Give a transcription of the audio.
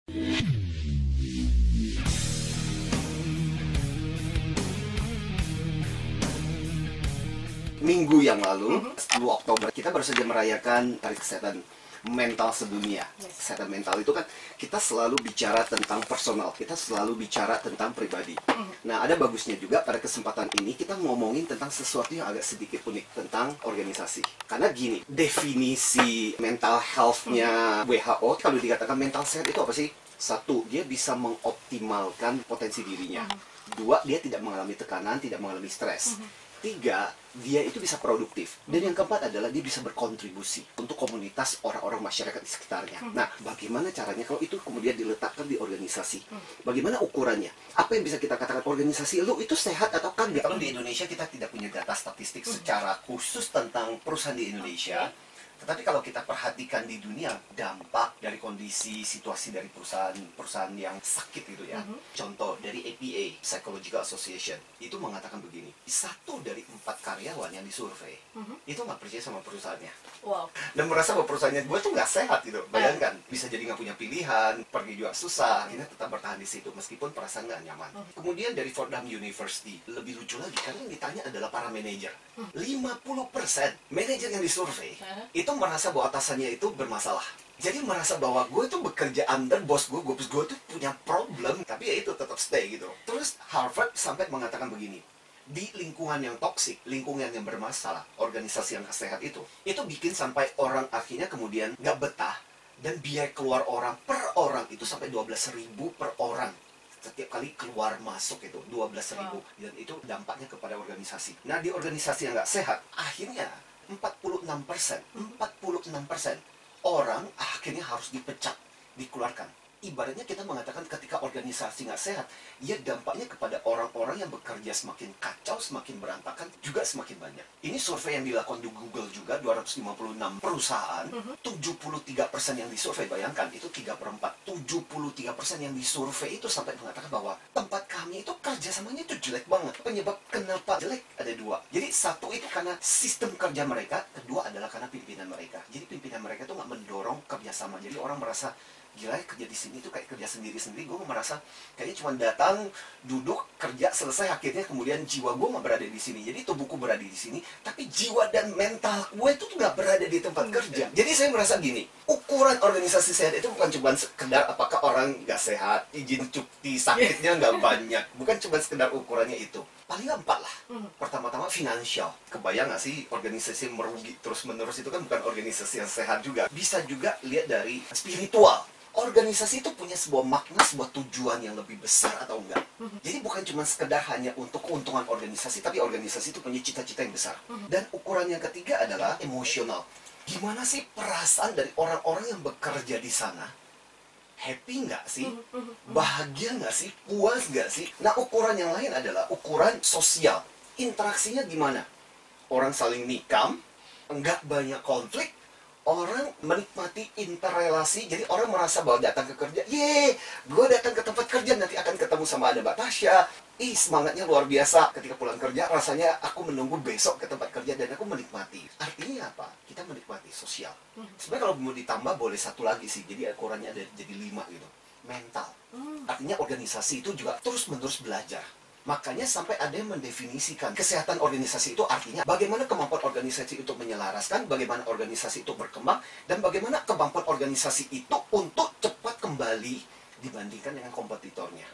Minggu yang lalu, 10 Oktober, kita baru saja merayakan Hari Kesehatan Mental Sedunia. Kesehatan mental itu kan kita selalu bicara tentang personal, kita selalu bicara tentang pribadi. Nah, ada bagusnya juga pada kesempatan ini kita ngomongin tentang sesuatu yang agak sedikit unik tentang organisasi. Karena gini, definisi mental health-nya WHO, kalau dikatakan mental sehat itu apa sih? Satu, dia bisa mengoptimalkan potensi dirinya. Dua, dia tidak mengalami tekanan, tidak mengalami stres. Tiga, dia itu bisa produktif. Dan yang keempat adalah dia bisa berkontribusi untuk komunitas orang-orang masyarakat di sekitarnya. Nah, bagaimana caranya kalau itu kemudian diletakkan di organisasi? Bagaimana ukurannya? Apa yang bisa kita katakan organisasi lu itu sehat atau kan? Kalau di Indonesia kita tidak punya data statistik secara khusus tentang perusahaan di Indonesia. Tetapi kalau kita perhatikan di dunia, dampak dari kondisi situasi dari perusahaan yang sakit gitu ya. Contoh dari APA, Psychological Association, itu mengatakan begini, 1 dari 4 karyawan yang disurvei, itu nggak percaya sama perusahaannya. Wow. Dan merasa bahwa perusahaannya gue tuh nggak sehat gitu. Bayangkan, bisa jadi nggak punya pilihan, pergi juga susah, akhirnya tetap bertahan di situ, meskipun perasaan nggak nyaman. Kemudian dari Fordham University, lebih lucu lagi, karena yang ditanya adalah para manajer. 50% manajer yang disurvei, itu merasa bahwa atasannya itu bermasalah. Jadi merasa bahwa gue tuh bekerja under bos gue tuh punya problem, tapi ya itu tetap stay gitu. Terus Harvard sampai mengatakan begini, di lingkungan yang toksik, lingkungan yang bermasalah, organisasi yang gak sehat itu bikin sampai orang akhirnya kemudian nggak betah, dan biaya keluar orang per orang itu sampai 12.000 per orang. Setiap kali keluar masuk itu 12.000, dan itu dampaknya kepada organisasi. Nah, di organisasi yang nggak sehat, akhirnya 46% orang akhirnya harus dipecat, dikeluarkan. Ibaratnya kita mengatakan ketika organisasi nggak sehat, ya dampaknya kepada orang-orang yang bekerja semakin kacau, semakin berantakan, juga semakin banyak. Ini survei yang dilakukan di Google juga, 256 perusahaan, 73% yang disurvei, bayangkan, itu 3/4. 73% yang disurvei itu sampai mengatakan bahwa tempat kami itu kerjasamanya itu jelek banget. Penyebab kenapa jelek ada 2. Jadi 1 itu karena sistem kerja mereka, kedua adalah karena pimpinan mereka. Jadi pimpinan mereka itu nggak mendorong kerjasama. Jadi orang merasa, gila ya, kerja di sini tuh kayak kerja sendiri-sendiri. Gue merasa kayaknya cuma datang, duduk, kerja, selesai, akhirnya kemudian jiwa gue nggak berada di sini. Jadi tubuhku berada di sini, tapi jiwa dan mental gue itu tuh nggak berada di tempat kerja. Jadi saya merasa gini, ukuran organisasi sehat itu bukan cuma sekedar apakah orang nggak sehat, izin cuti sakitnya nggak banyak. Bukan cuma sekedar ukurannya itu. Paling 4 lah. Pertama-tama finansial. Kebayang nggak sih organisasi merugi terus-menerus itu kan bukan organisasi yang sehat juga. Bisa juga lihat dari spiritual. Organisasi itu punya sebuah makna, sebuah tujuan yang lebih besar atau enggak. Jadi bukan cuma sekedar hanya untuk keuntungan organisasi, tapi organisasi itu punya cita-cita yang besar. Dan ukuran yang ketiga adalah emosional. Gimana sih perasaan dari orang-orang yang bekerja di sana? Happy nggak sih? Bahagia nggak sih? Puas nggak sih? Nah, ukuran yang lain adalah ukuran sosial. Interaksinya gimana? Orang saling nikam, nggak banyak konflik, orang menikmati interrelasi. Jadi orang merasa bahwa datang ke kerja, ye, gue datang ke tempat kerja, nanti akan ketemu sama ada Mbak Tasya. Semangatnya luar biasa. Ketika pulang kerja, rasanya aku menunggu besok ke tempat kerja dan aku menikmati. Artinya apa? Kita menikmati sosial. Sebenarnya kalau mau ditambah boleh 1 lagi sih. Jadi ukurannya ada jadi 5 gitu. Mental. Artinya organisasi itu juga terus-menerus belajar. Makanya sampai ada yang mendefinisikan kesehatan organisasi itu artinya bagaimana kemampuan organisasi untuk menyelaraskan, bagaimana organisasi itu berkembang, dan bagaimana kemampuan organisasi itu untuk cepat kembali dibandingkan dengan kompetitornya.